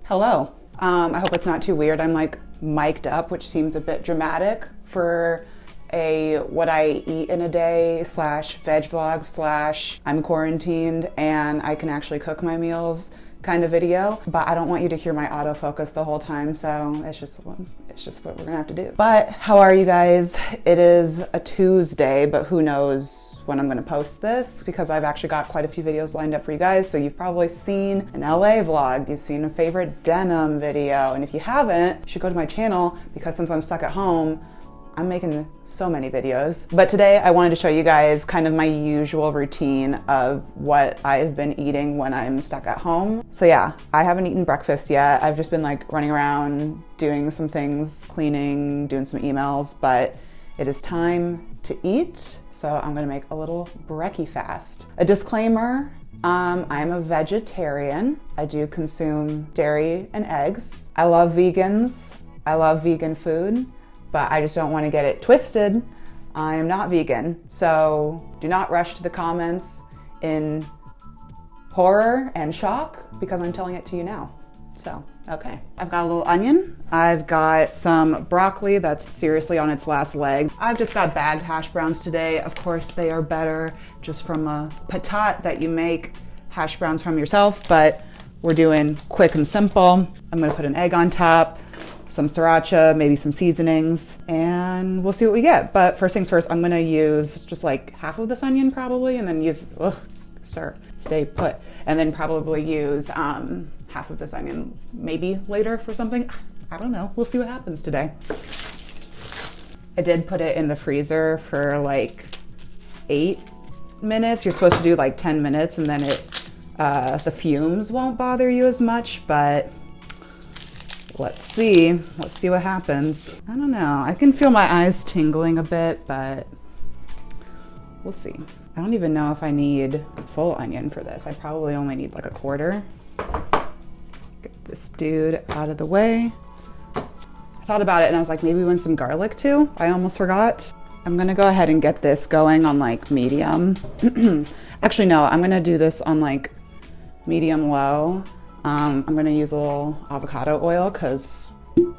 Hello. I hope it's not too weird. I'm like mic'd up, which seems a bit dramatic for a what I eat in a day / veg vlog / I'm quarantined and I can actually cook my meals kind of video, but I don't want you to hear my autofocus the whole time, so it's just what we're gonna have to do. But how are you guys? It is a Tuesday, but who knows when I'm gonna post this, because I've actually got quite a few videos lined up for you guys. So you've probably seen an LA vlog, you've seen a favorite denim video, and if you haven't, you should go to my channel, because since I'm stuck at home, I'm making so many videos. But today I wanted to show you guys kind of my usual routine of what I've been eating when I'm stuck at home. So yeah, I haven't eaten breakfast yet. I've just been like running around doing some things, cleaning, doing some emails, but it is time to eat. So I'm gonna make a little brekkie fast. A disclaimer, I'm a vegetarian. I do consume dairy and eggs. I love vegans. I love vegan food, but I just don't want to get it twisted. I am not vegan, so do not rush to the comments in horror and shock, because I'm telling it to you now. So, okay. I've got a little onion. I've got some broccoli that's seriously on its last leg. I've just got bagged hash browns today. Of course, they are better just from a patat that you make hash browns from yourself, but we're doing quick and simple. I'm gonna put an egg on top, some sriracha, maybe some seasonings, and we'll see what we get. But first things first, I'm gonna use just like half of this onion probably, and then use, stay put. And then probably use half of this onion maybe later for something. I don't know, we'll see what happens today. I did put it in the freezer for like 8 minutes. You're supposed to do like 10 minutes and then the fumes won't bother you as much, but let's see what happens. I don't know, I can feel my eyes tingling a bit, but we'll see. I don't even know if I need full onion for this. I probably only need like a quarter. Get this dude out of the way. I thought about it and I was like, maybe we want some garlic too. I almost forgot. I'm gonna go ahead and get this going on like medium. Actually, no, I'm gonna do this on like medium low. I'm gonna use a little avocado oil because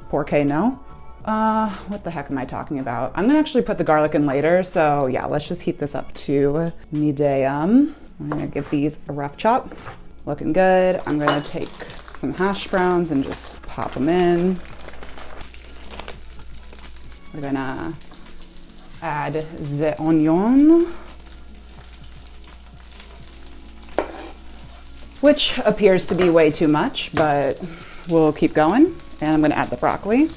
porque no. What the heck am I talking about? I'm gonna actually put the garlic in later, so yeah, let's just heat this up to medium. I'm gonna give these a rough chop. Looking good. I'm gonna take some hash browns and just pop them in. We're gonna add the onion, which appears to be way too much, but we'll keep going. And I'm gonna add the broccoli.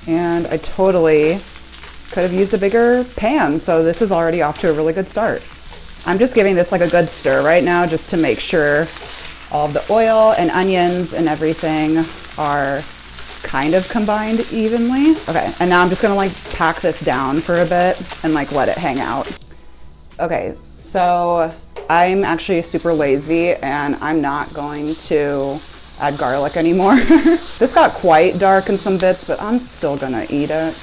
And I totally could have used a bigger pan, so this is already off to a really good start. I'm just giving this like a good stir right now just to make sure all of the oil and onions and everything are kind of combined evenly. Okay, and now I'm just gonna like pack this down for a bit and like let it hang out. Okay, so I'm actually super lazy and I'm not going to add garlic anymore. This got quite dark in some bits, but I'm still gonna eat it.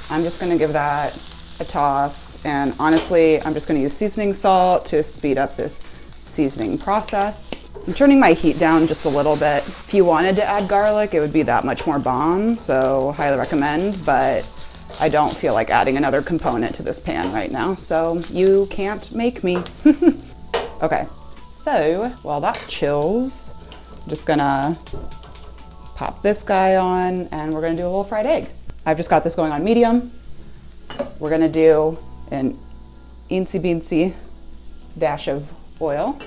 I'm just gonna give that a toss, and honestly, I'm just gonna use seasoning salt to speed up this seasoning process. I'm turning my heat down just a little bit. If you wanted to add garlic, it would be that much more bomb, so highly recommend, but I don't feel like adding another component to this pan right now, so you can't make me. Okay, so while that chills, I'm just gonna pop this guy on and we're gonna do a little fried egg. I've just got this going on medium. We're gonna do an eensy beensy dash of oil.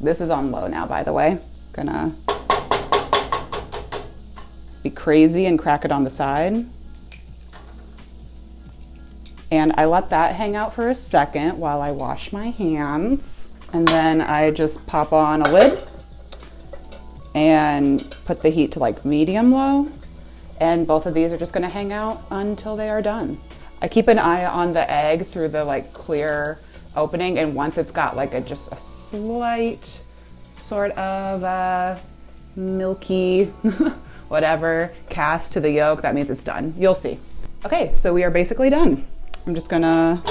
This is on low now, by the way. Gonna be crazy and crack it on the side. And I let that hang out for a second while I wash my hands. And then I just pop on a lid and put the heat to like medium low. And both of these are just gonna hang out until they are done. I keep an eye on the egg through the like clear opening, and once it's got like just a slight sort of milky whatever cast to the yolk, that means it's done. You'll see. Okay, so we are basically done. I'm just gonna,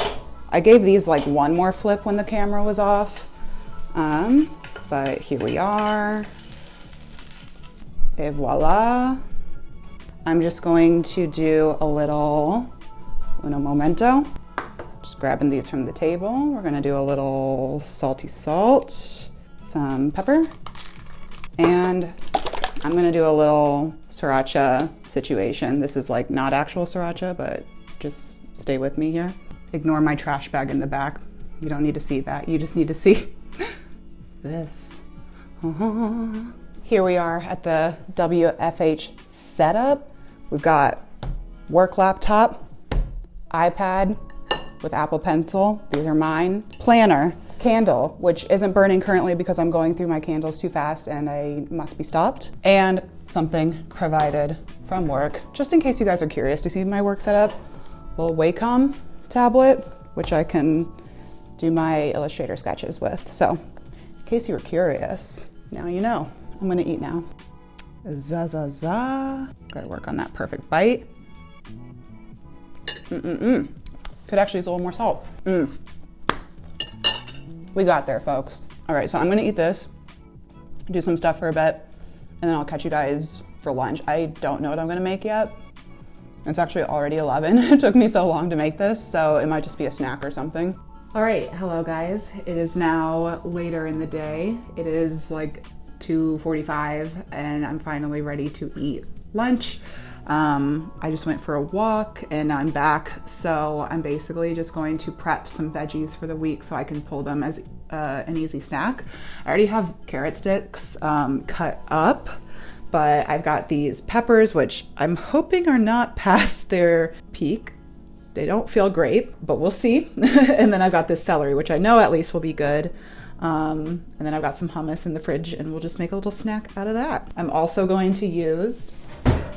I gave these like one more flip when the camera was off. but here we are. Et voila. I'm just going to do a little uno momento. Just grabbing these from the table. We're gonna do a little salty salt, some pepper, and I'm gonna do a little sriracha situation. This is like not actual sriracha, but just stay with me here. Ignore my trash bag in the back. You don't need to see that. You just need to see this. Here we are at the WFH setup. We've got work laptop, iPad with Apple Pencil. These are mine. Planner, candle, which isn't burning currently because I'm going through my candles too fast and I must be stopped. And something provided from work, just in case you guys are curious to see my work setup. Little Wacom tablet, which I can do my Illustrator sketches with. So in case you were curious, now you know. I'm gonna eat now. Gotta work on that perfect bite. Could actually use a little more salt. We got there, folks. All right, so I'm gonna eat this, do some stuff for a bit, and then I'll catch you guys for lunch. I don't know what I'm gonna make yet. It's actually already 11. It took me so long to make this, so it might just be a snack or something. All right, hello guys. It is now later in the day. It is like 2:45 and I'm finally ready to eat lunch. I just went for a walk and I'm back. So I'm basically just going to prep some veggies for the week so I can pull them as an easy snack. I already have carrot sticks cut up, but I've got these peppers, which I'm hoping are not past their peak. They don't feel great, but we'll see. And then I've got this celery, which I know at least will be good. And then I've got some hummus in the fridge and we'll just make a little snack out of that. I'm also going to use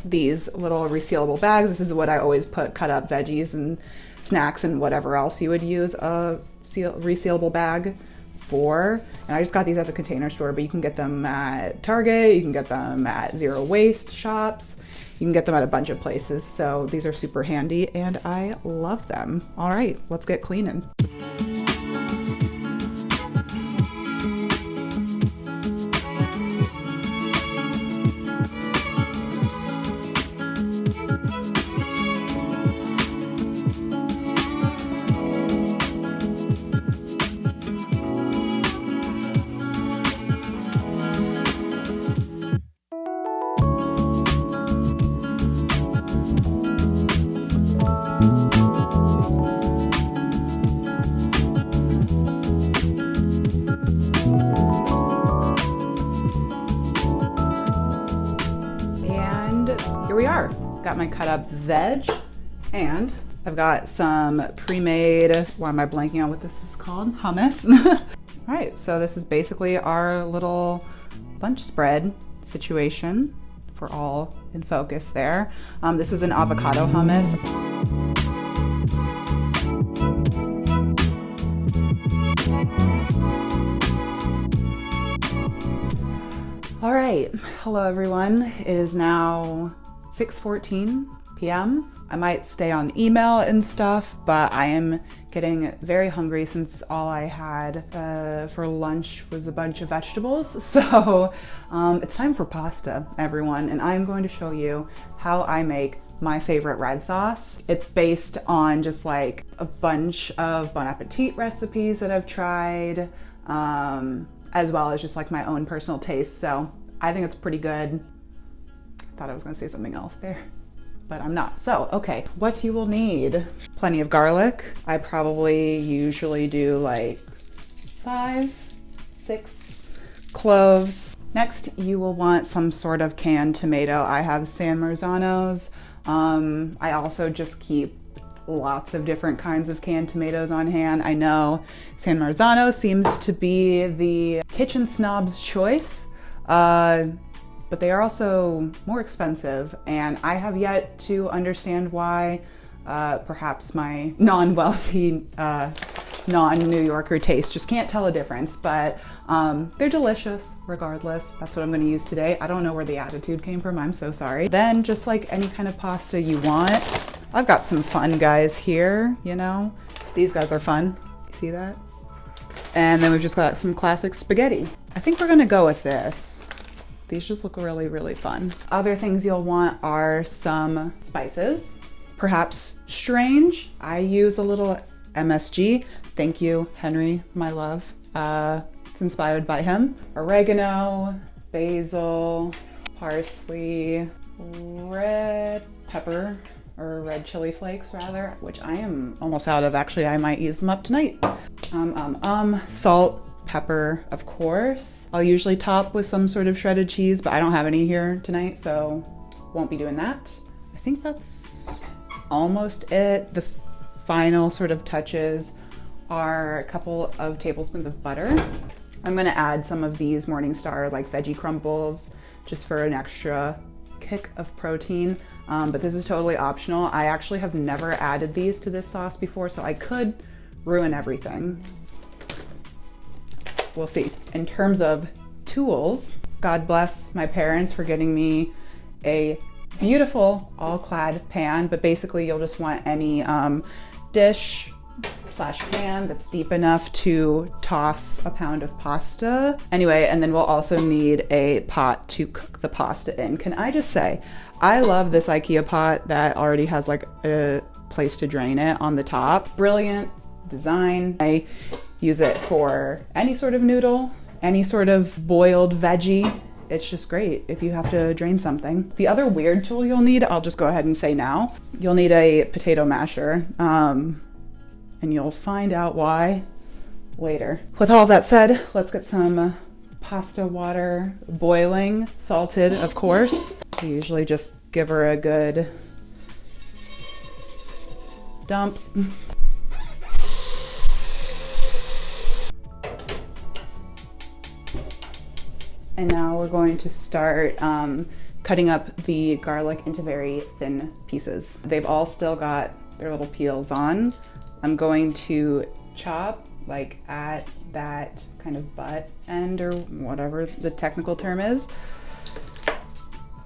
these little resealable bags. This is what I always put cut up veggies and snacks and whatever else you would use a resealable bag for. And I just got these at the Container Store, but you can get them at Target, you can get them at zero waste shops, you can get them at a bunch of places. So these are super handy and I love them. All right, let's get cleaning. Here we are. Got my cut up veg and I've got some pre-made, why am I blanking on what this is called? Hummus. All right, so this is basically our little lunch spread situation for all in focus there. This is an avocado hummus. All right, hello everyone. It is now 6:14 p.m. I might stay on email and stuff, but I am getting very hungry since all I had for lunch was a bunch of vegetables. So it's time for pasta, everyone, and I'm going to show you how I make my favorite red sauce. It's based on just like a bunch of Bon Appetit recipes that I've tried, as well as just like my own personal taste. So I think it's pretty good. I thought I was gonna say something else there, but I'm not. So, okay, what you will need. Plenty of garlic. I probably usually do like 5, 6 cloves. Next, you will want some sort of canned tomato. I have San Marzanos. I also just keep lots of different kinds of canned tomatoes on hand. I know San Marzano seems to be the kitchen snob's choice, but they are also more expensive, and I have yet to understand why. Perhaps my non-wealthy, non-New Yorker taste just can't tell a difference, but they're delicious regardless. That's what I'm gonna use today. I don't know where the attitude came from, I'm so sorry. Then just like any kind of pasta you want, I've got some fun guys here, you know? These guys are fun, you see that? And then we've just got some classic spaghetti. I think we're gonna go with this. These just look really, really fun. Other things you'll want are some spices. Perhaps strange. I use a little MSG. Thank you, Henry, my love. It's inspired by him. Oregano, basil, parsley, red pepper, or red chili flakes rather, which I am almost out of. Actually, I might use them up tonight. Salt, pepper, of course. I'll usually top with some sort of shredded cheese, but I don't have any here tonight, so won't be doing that. I think that's almost it. The final sort of touches are a couple of tablespoons of butter. I'm gonna add some of these Morningstar like veggie crumbles just for an extra kick of protein, but this is totally optional. I actually have never added these to this sauce before, so I could ruin everything. We'll see. In terms of tools, God bless my parents for getting me a beautiful all-clad pan, but basically you'll just want any dish / pan that's deep enough to toss a pound of pasta. Anyway, and then we'll also need a pot to cook the pasta in. Can I just say, I love this IKEA pot that already has like a place to drain it on the top. Brilliant design. I use it for any sort of noodle, any sort of boiled veggie. It's just great if you have to drain something. The other weird tool you'll need, I'll just go ahead and say now, you'll need a potato masher. And you'll find out why later. With all that said, let's get some pasta water boiling, salted, of course. I usually just give her a good dump. And now we're going to start cutting up the garlic into very thin pieces. They've all still got their little peels on. I'm going to chop like at that kind of butt end or whatever the technical term is.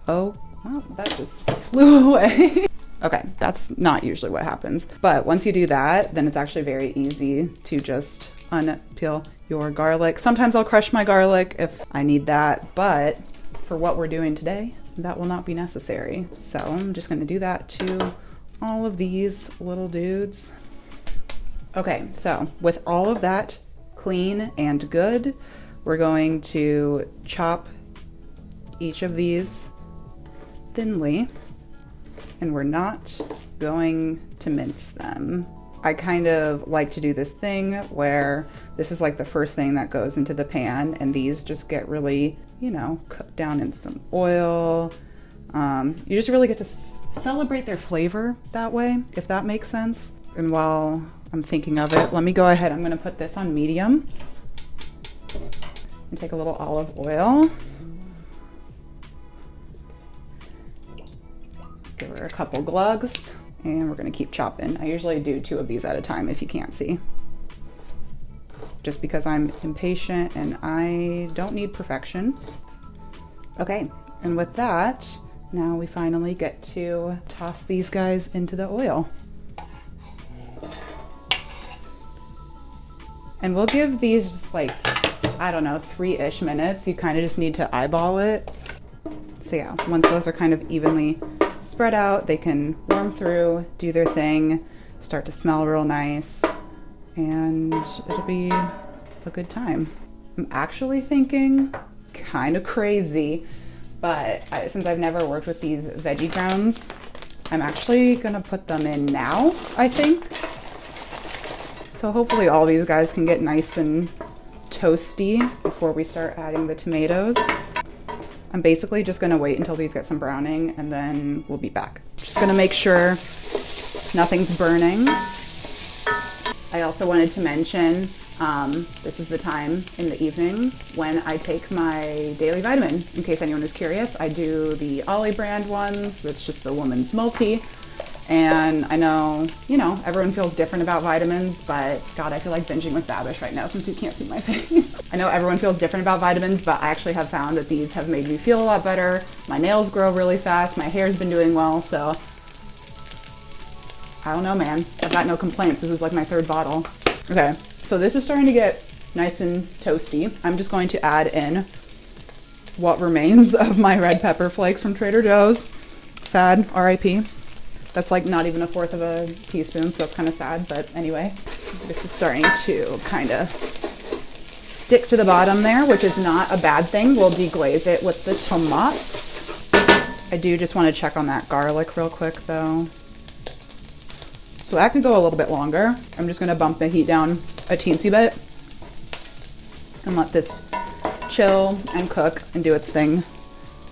Oh, well, that just flew away. Okay, that's not usually what happens. But once you do that, then it's actually very easy to just unpeel your garlic. Sometimes I'll crush my garlic if I need that, but for what we're doing today, that will not be necessary. So I'm just gonna do that to all of these little dudes. Okay, so with all of that clean and good, we're going to chop each of these thinly, and we're not going to mince them. I kind of like to do this thing where this is like the first thing that goes into the pan, and these just get really, you know, cooked down in some oil. You just really get to celebrate their flavor that way, if that makes sense. And while I'm thinking of it, let me go ahead. I'm gonna put this on medium and take a little olive oil. Give her a couple glugs, and we're gonna keep chopping. I usually do 2 of these at a time if you can't see. Just because I'm impatient and I don't need perfection. Okay, and with that, now we finally get to toss these guys into the oil. And we'll give these just like, I don't know, 3-ish minutes. You kind of just need to eyeball it. So yeah, once those are kind of evenly spread out, they can warm through, do their thing, start to smell real nice, and it'll be a good time. I'm actually thinking, kind of crazy, but since I've never worked with these veggie grounds, I'm actually gonna put them in now, I think. So hopefully all these guys can get nice and toasty before we start adding the tomatoes. I'm basically just gonna wait until these get some browning, and then we'll be back. Just gonna make sure nothing's burning. I also wanted to mention, this is the time in the evening when I take my daily vitamin. In case anyone is curious, I do the Ollie brand ones. That's just the woman's multi. And I know, you know, everyone feels different about vitamins, but God, I feel like binging with Babish right now since you can't see my face. I know everyone feels different about vitamins, but I actually have found that these have made me feel a lot better. My nails grow really fast. My hair's been doing well, so I don't know, man. I've got no complaints. This is like my 3rd bottle. Okay, so this is starting to get nice and toasty. I'm just going to add in what remains of my red pepper flakes from Trader Joe's. Sad, RIP. That's like not even 1/4 of a teaspoon, so that's kind of sad, but anyway. This is starting to kind of stick to the bottom there, which is not a bad thing. We'll deglaze it with the tomatoes. I do just want to check on that garlic real quick though. So that can go a little bit longer. I'm just going to bump the heat down a teensy bit and let this chill and cook and do its thing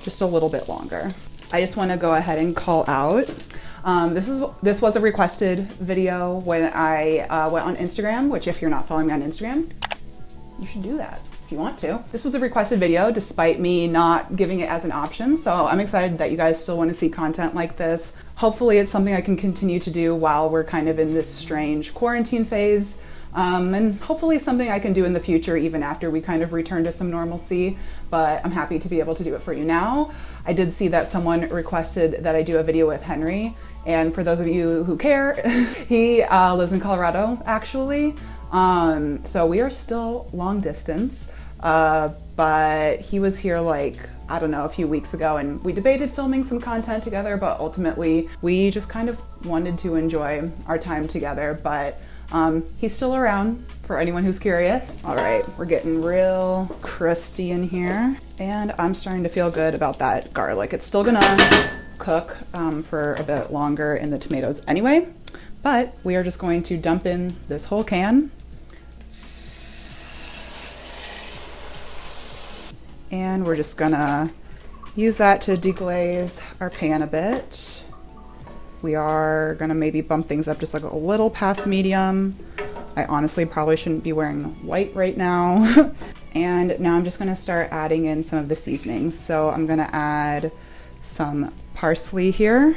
just a little bit longer. I just want to go ahead and call out. This was a requested video when I went on Instagram, which if you're not following me on Instagram, you should do that if you want to. This was a requested video despite me not giving it as an option. So I'm excited that you guys still want to see content like this. Hopefully it's something I can continue to do while we're kind of in this strange quarantine phase. And hopefully something I can do in the future even after we kind of return to some normalcy, but I'm happy to be able to do it for you now. I did see that someone requested that I do a video with Henry, and for those of you who care, he lives in Colorado actually. So we are still long distance, but he was here like, I don't know, a few weeks ago, and we debated filming some content together, but ultimately we just kind of wanted to enjoy our time together. But he's still around for anyone who's curious. All right, we're getting real crusty in here, and I'm starting to feel good about that garlic. It's still gonna cook for a bit longer in the tomatoes anyway, but we are just going to dump in this whole can. And we're just gonna use that to deglaze our pan a bit. We are gonna maybe bump things up just like a little past medium. I honestly probably shouldn't be wearing white right now. And now I'm just gonna start adding in some of the seasonings. So I'm gonna add some parsley here.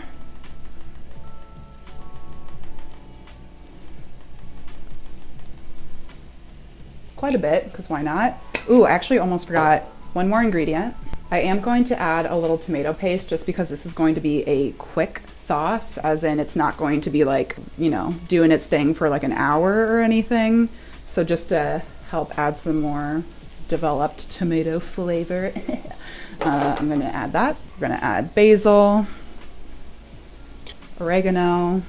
Quite a bit, because why not? Ooh, I actually almost forgot one more ingredient. I am going to add a little tomato paste just because this is going to be a quick sauce, as in it's not going to be like, you know, doing its thing for like an hour or anything. So just to help add some more developed tomato flavor, I'm going to add that. We're going to add basil, oregano,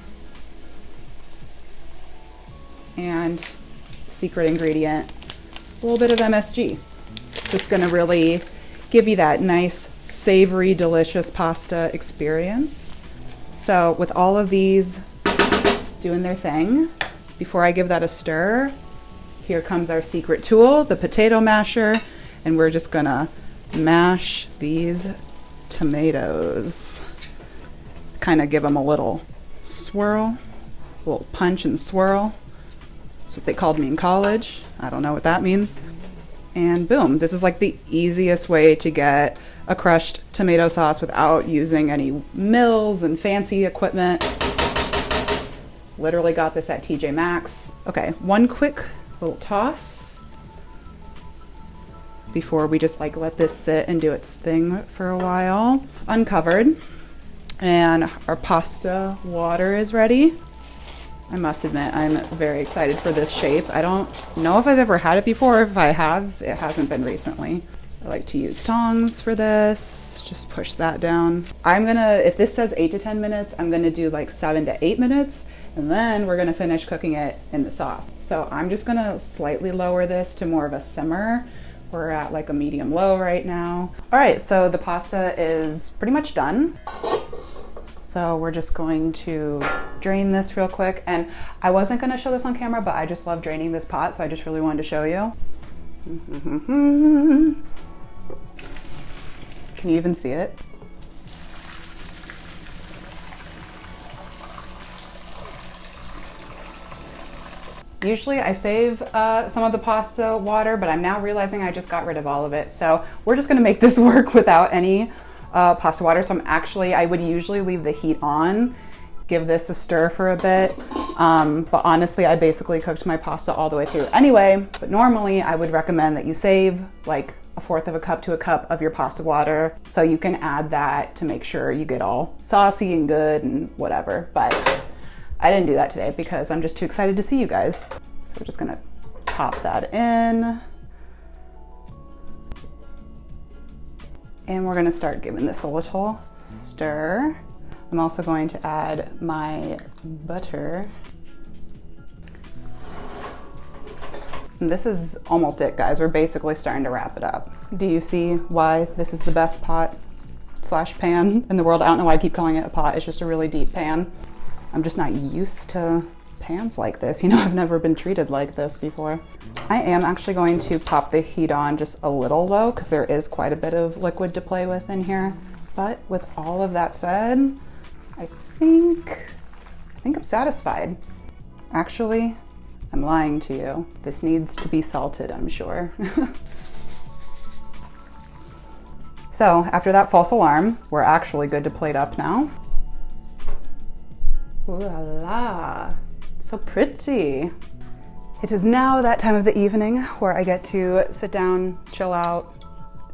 and secret ingredient, a little bit of MSG. Just going to really give you that nice, savory, delicious pasta experience. So with all of these doing their thing, before I give that a stir, here comes our secret tool, the potato masher, and we're just gonna mash these tomatoes. Kind of give them a little swirl, a little punch and swirl. That's what they called me in college. I don't know what that means. And boom, this is like the easiest way to get a crushed tomato sauce without using any mills and fancy equipment. Literally got this at TJ Maxx. Okay, one quick little toss before we just like let this sit and do its thing for a while. Uncovered, and our pasta water is ready. I must admit, I'm very excited for this shape. I don't know if I've ever had it before. If I have, it hasn't been recently. I like to use tongs for this. Just push that down. I'm gonna, if this says 8 to 10 minutes, I'm gonna do like 7 to 8 minutes, and then we're gonna finish cooking it in the sauce. So I'm just gonna slightly lower this to more of a simmer. We're at like a medium low right now. All right, so the pasta is pretty much done. So we're just going to drain this real quick. And I wasn't gonna show this on camera, but I just love draining this pot, so I just really wanted to show you. Can you even see it? Usually I save some of the pasta water, but I'm now realizing I just got rid of all of it. So we're just gonna make this work without any pasta water. So I would usually leave the heat on, give this a stir for a bit. But honestly, I basically cooked my pasta all the way through anyway. But normally I would recommend that you save like 1/4 of a cup to a cup of your pasta water, so you can add that to make sure you get all saucy and good and whatever. But I didn't do that today because I'm just too excited to see you guys. So we're just gonna pop that in. And we're gonna start giving this a little stir. I'm also going to add my butter. And this is almost it, guys. We're basically starting to wrap it up. Do you see why this is the best pot slash pan in the world? I don't know why I keep calling it a pot. It's just a really deep pan. I'm just not used to pans like this. You know, I've never been treated like this before. I am actually going to pop the heat on just a little low because there is quite a bit of liquid to play with in here. But with all of that said, I think I'm satisfied. Actually, I'm lying to you. This needs to be salted, I'm sure. So after that false alarm, we're actually good to plate up now. Ooh la la, so pretty. It is now that time of the evening where I get to sit down, chill out,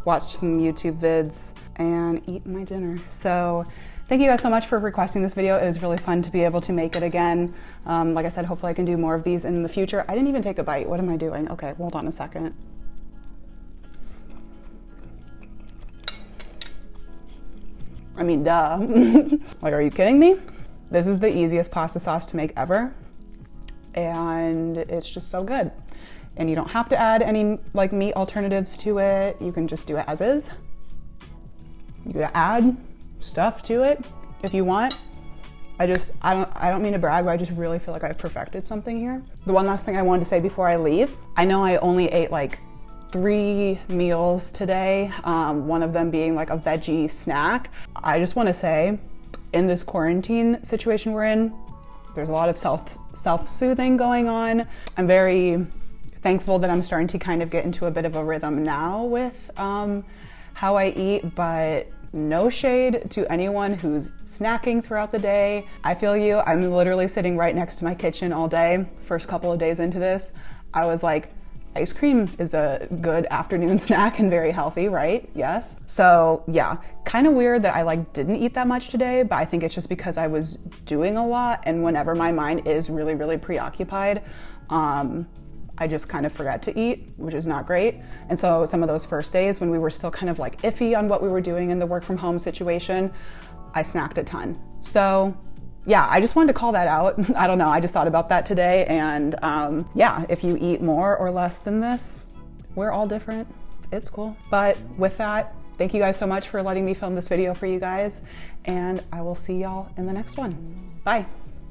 watch some YouTube vids, and eat my dinner. So thank you guys so much for requesting this video. It was really fun to be able to make it again. Like I said, hopefully I can do more of these in the future. I didn't even take a bite. What am I doing? Okay, hold on a second. I mean, duh. Like, are you kidding me? This is the easiest pasta sauce to make ever. And it's just so good. And you don't have to add any like meat alternatives to it. You can just do it as is. You can add stuff to it if you want. I don't mean to brag, but I just really feel like I've perfected something here. The one last thing I wanted to say before I leave, I know I only ate like 3 meals today, one of them being like a veggie snack. I just want to say, in this quarantine situation we're in, there's a lot of self-soothing going on. I'm very thankful that I'm starting to kind of get into a bit of a rhythm now with how I eat, but no shade to anyone who's snacking throughout the day. I feel you. I'm literally sitting right next to my kitchen all day. First couple of days into this, I was like, ice cream is a good afternoon snack and very healthy, right? Yes. So yeah, kind of weird that I like didn't eat that much today, but I think it's just because I was doing a lot, and whenever my mind is really, really preoccupied, I just kind of forget to eat, which is not great. And so some of those first days when we were still kind of like iffy on what we were doing in the work from home situation, I snacked a ton. So yeah, I just wanted to call that out. I don't know, I just thought about that today. And yeah, if you eat more or less than this, we're all different. It's cool. But with that, thank you guys so much for letting me film this video for you guys. And I will see y'all in the next one. Bye.